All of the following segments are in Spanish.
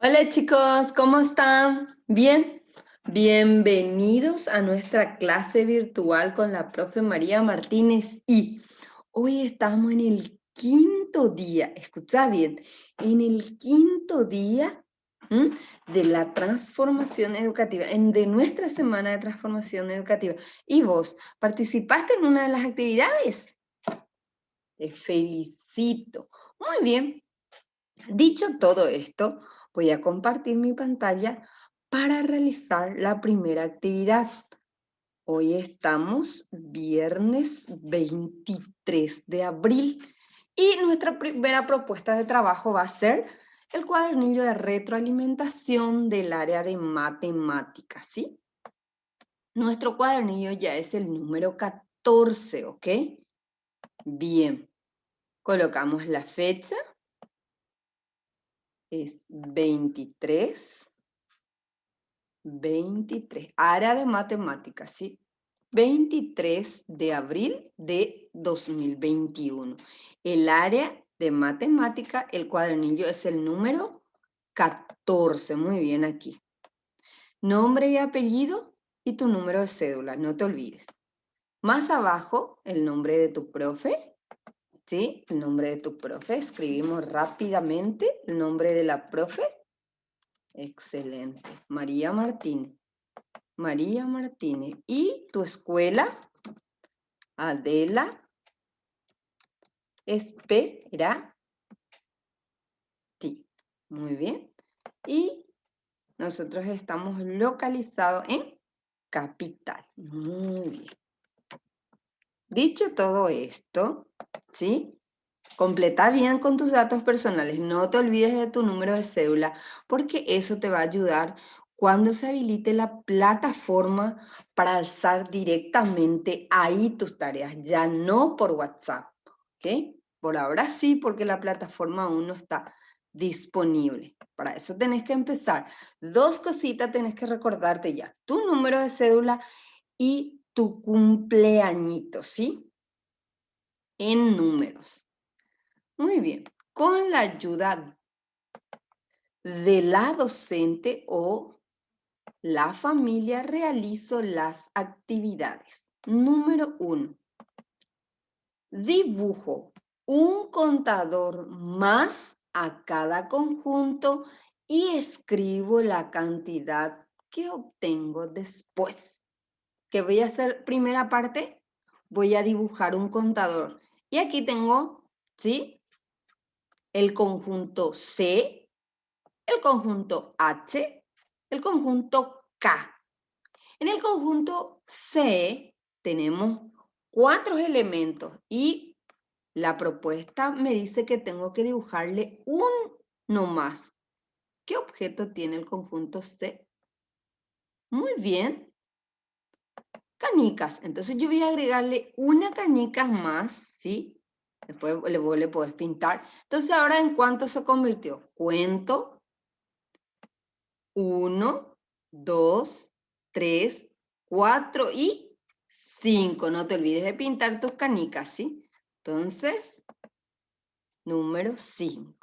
Hola chicos, ¿cómo están? ¿Bien? Bienvenidos a nuestra clase virtual con la profe María Martínez y hoy estamos en el quinto día, escucha bien, en el quinto día ¿m? de la transformación educativa, de nuestra semana de transformación educativa. ¿Y vos participaste en una de las actividades? Te felicito. Muy bien. Dicho todo esto, voy a compartir mi pantalla para realizar la primera actividad. Hoy estamos viernes 23 de abril y nuestra primera propuesta de trabajo va a ser el cuadernillo de retroalimentación del área de matemáticas, ¿sí? Nuestro cuadernillo ya es el número 14, ¿ok? Bien, colocamos la fecha, es 23, área de matemáticas, ¿sí? 23 de abril de 2021. El área de matemática, el cuadernillo es el número 14. Muy bien aquí. Nombre y apellido y tu número de cédula, no te olvides. Más abajo, el nombre de tu profe, ¿sí? El nombre de tu profe. Escribimos rápidamente el nombre de la profe. Excelente. María Martínez. María Martínez. ¿Y tu escuela? Adela Espera. Sí. Muy bien. Y nosotros estamos localizados en Capital. Muy bien. Dicho todo esto, ¿sí? Completa bien con tus datos personales. No te olvides de tu número de cédula porque eso te va a ayudar cuando se habilite la plataforma para alzar directamente ahí tus tareas, ya no por WhatsApp. ¿Ok? Por ahora sí, porque la plataforma aún no está disponible. Para eso tenés que empezar. Dos cositas tenés que recordarte ya. Tu número de cédula y tu cumpleañito, ¿sí? En números. Muy bien. Con la ayuda de la docente o la familia realizo las actividades. Número 1. Dibujo un contador más a cada conjunto y escribo la cantidad que obtengo después. ¿Qué voy a hacer primera parte? Voy a dibujar un contador. Y aquí tengo, ¿sí? El conjunto C, el conjunto H, el conjunto K. En el conjunto C tenemos 4 elementos y la propuesta me dice que tengo que dibujarle uno más. ¿Qué objeto tiene el conjunto C? Muy bien, canicas. Entonces yo voy a agregarle una canica más, ¿sí? Después le puedes pintar. Entonces ahora, ¿en cuánto se convirtió? Cuento. 1, 2, 3, 4 y 5. No te olvides de pintar tus canicas, ¿sí? Entonces, número 5.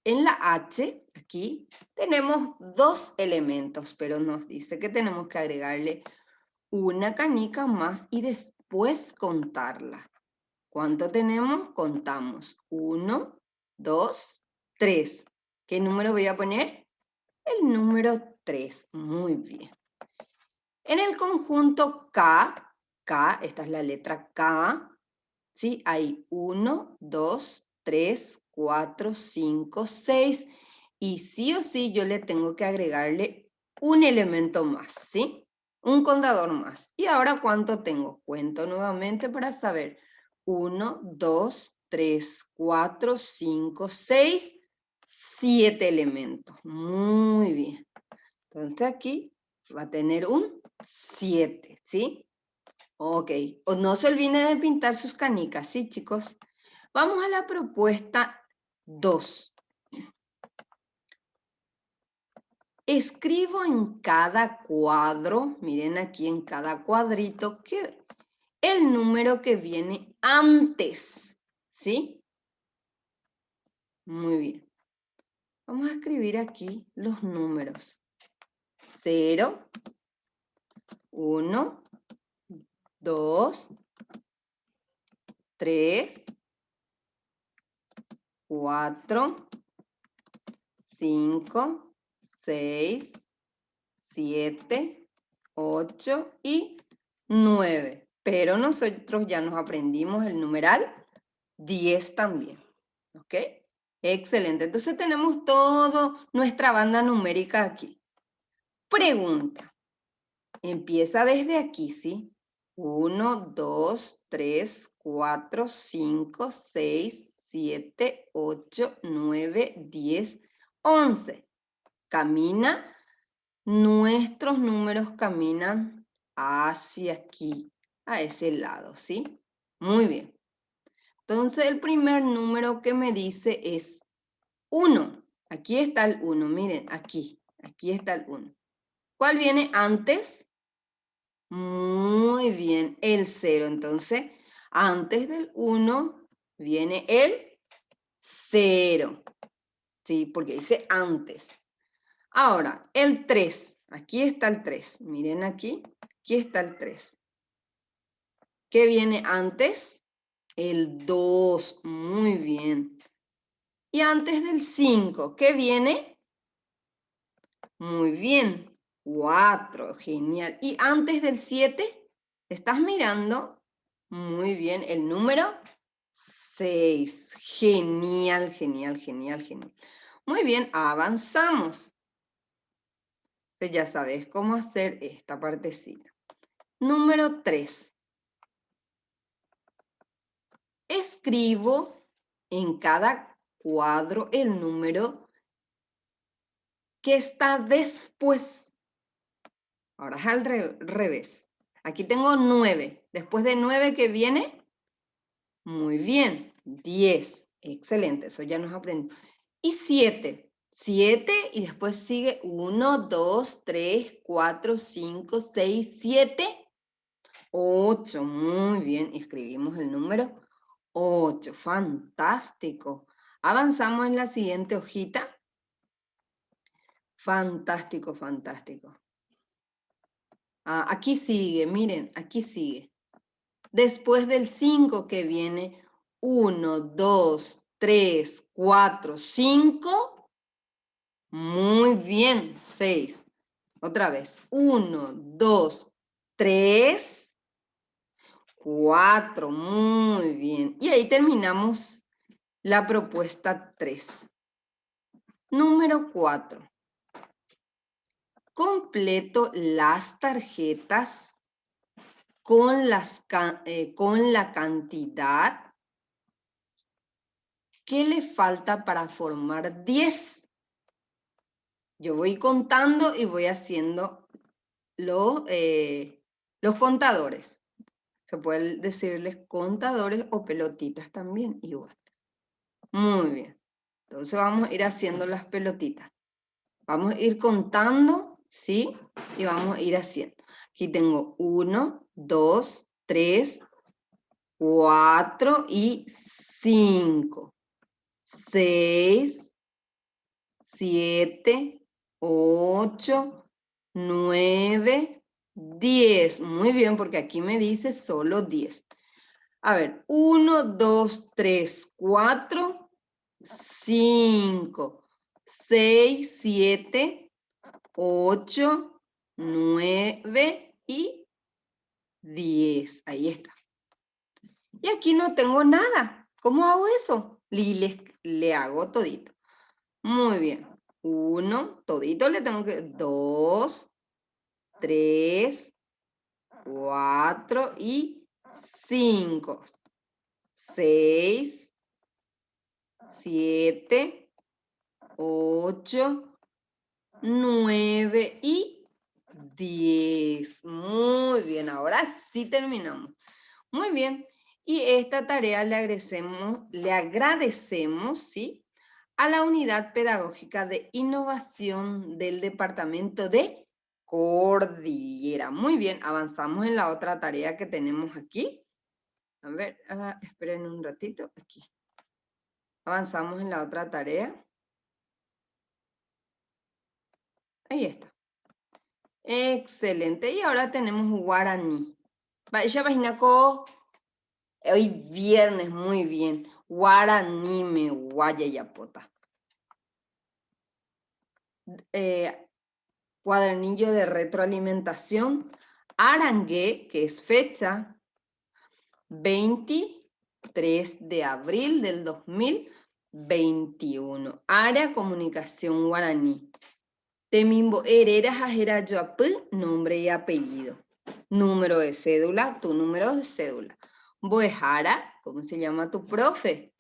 En la H, aquí, tenemos 2 elementos, pero nos dice que tenemos que agregarle una canica más y después contarla. ¿Cuánto tenemos? Contamos. 1, 2, 3. ¿Qué número voy a poner? El número 3. Muy bien. En el conjunto K, esta es la letra K, ¿sí? Hay 1, 2, 3, 4, 5, 6. Y sí o sí yo le tengo que agregarle un elemento más, ¿sí? Un contador más. ¿Y ahora cuánto tengo? Cuento nuevamente para saber. 1, 2, 3, 4, 5, 6, 7 elementos. Muy bien. Entonces aquí va a tener un 7, ¿sí? Ok. O no se olviden de pintar sus canicas, ¿sí, chicos? Vamos a la propuesta 2. Escribo en cada cuadro, miren aquí en cada cuadrito, que el número que viene antes, ¿sí? Muy bien. Vamos a escribir aquí los números. 0, 1, 2, 3, 4, 5, 6, 7, 8 y 9. Pero nosotros ya nos aprendimos el numeral 10 también. ¿Ok? Excelente. Entonces tenemos toda nuestra banda numérica aquí. Pregunta. Empieza desde aquí, ¿sí? 1, 2, 3, 4, 5, 6, 7, 8, 9, 10, 11. Camina. Nuestros números caminan hacia aquí, a ese lado, ¿sí? Muy bien. Entonces, el primer número que me dice es 1. Aquí está el 1, miren, aquí está el 1. ¿Cuál viene antes? Muy bien, el 0. Entonces, antes del 1 viene el 0. Sí, porque dice antes. Ahora, el 3. Aquí está el 3. Miren aquí está el 3. ¿Qué viene antes? El 2. Muy bien. Y antes del 5, ¿qué viene? Muy bien. 4. Genial. Y antes del 7, ¿estás mirando? Muy bien. El número 6. Genial, genial, genial, genial. Muy bien, avanzamos. Ya sabes cómo hacer esta partecita. Número 3. Escribo en cada cuadro el número que está después. Ahora es al revés. Aquí tengo 9. Después de 9, ¿qué viene? Muy bien, 10. Excelente, eso ya nos aprendimos. Y 7. 7 y después sigue 1, 2, 3, 4, 5, 6, 7, 8. Muy bien, escribimos el número 8. Fantástico. Avanzamos en la siguiente hojita. Fantástico, fantástico. Aquí sigue, miren, aquí sigue. Después del 5 que viene 1, 2, 3, 4, 5. Muy bien, 6. Otra vez. 1, 2, 3, 4. Muy bien. Y ahí terminamos la propuesta 3. Número 4. Completo las tarjetas con la cantidad que le falta para formar 10. Yo voy contando y voy haciendo los contadores. Se puede decirles contadores o pelotitas también, igual. Muy bien. Entonces vamos a ir haciendo las pelotitas. Vamos a ir contando, ¿sí? Y vamos a ir haciendo. Aquí tengo 1, 2, 3, 4 y 5. 6, 7, 8, 9, 10. Muy bien, porque aquí me dice solo 10. A ver, 1, 2, 3, 4, 5, 6, 7, 8, 9 y 10. Ahí está. Y aquí no tengo nada. ¿Cómo hago eso? Le hago todito. Muy bien. 1, todito le tengo que... 2, 3, 4 y 5. 6, 7, 8, 9 y 10. Muy bien, ahora sí terminamos. Muy bien. Y esta tarea le agradecemos, ¿sí? A la Unidad Pedagógica de Innovación del Departamento de Cordillera. Muy bien, avanzamos en la otra tarea que tenemos aquí. A ver, esperen un ratito, aquí. Avanzamos en la otra tarea. Ahí está. Excelente. Y ahora tenemos guaraní. Vaya página hoy viernes, muy bien. Guaraní me guayayapota. Cuadernillo de retroalimentación. Arangué, que es fecha 23 de abril del 2021. Área Comunicación Guaraní. Temimbo Herrera Jajera Yoapı, nombre y apellido. Número de cédula, tu número de cédula. Boejara, ¿cómo se llama tu profe?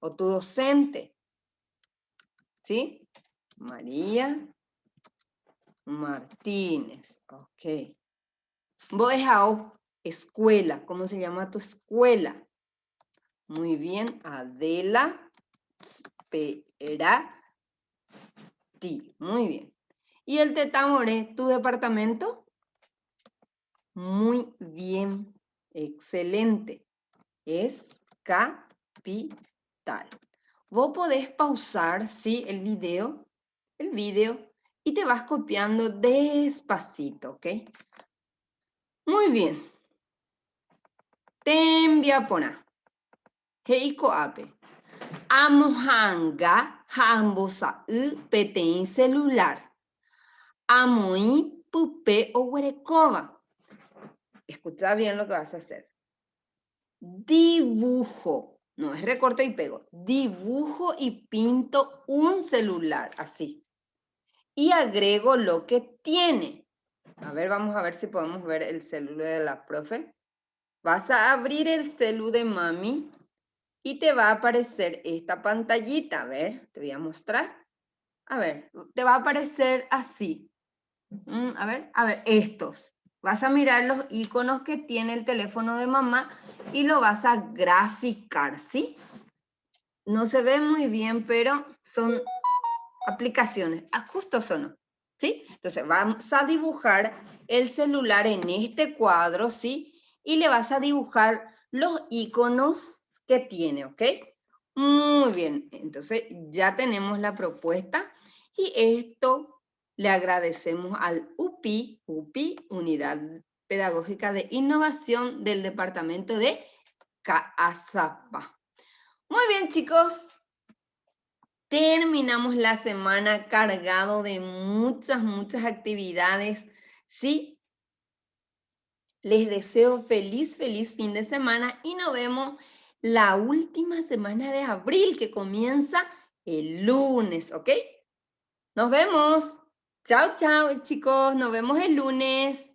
O tu docente. ¿Sí? María Martínez. Ok. Boejao, escuela. ¿Cómo se llama tu escuela? Muy bien. Adela Perati. Muy bien. ¿Y el Tetamoré, tu departamento? Muy bien. Excelente. Es capital. Vos podés pausar, ¿sí? El video, y te vas copiando despacito, ¿ok? Muy bien. Tembiapona. Heiko ape. Amohanga hambosa petén celular. Amoi pupe o huerecova. Escucha bien lo que vas a hacer. Dibujo. No es recorto y pego. Dibujo y pinto un celular, así. Y agrego lo que tiene. A ver, vamos a ver si podemos ver el celular de la profe. Vas a abrir el celu de mami y te va a aparecer esta pantallita. A ver, te voy a mostrar. A ver, te va a aparecer así. A ver, estos. Vas a mirar los iconos que tiene el teléfono de mamá y lo vas a graficar, ¿sí? No se ve muy bien, pero son aplicaciones. Justo son, ¿sí? Entonces vamos a dibujar el celular en este cuadro, ¿sí? Y le vas a dibujar los iconos que tiene, ¿ok? Muy bien, entonces ya tenemos la propuesta y esto le agradecemos al UPI, Unidad Pedagógica de Innovación del Departamento de Caazapa. Muy bien, chicos. Terminamos la semana cargado de muchas actividades, ¿sí? Les deseo feliz fin de semana y nos vemos la última semana de abril que comienza el lunes, ¿ok? Nos vemos. Chao, chao, chicos. Nos vemos el lunes.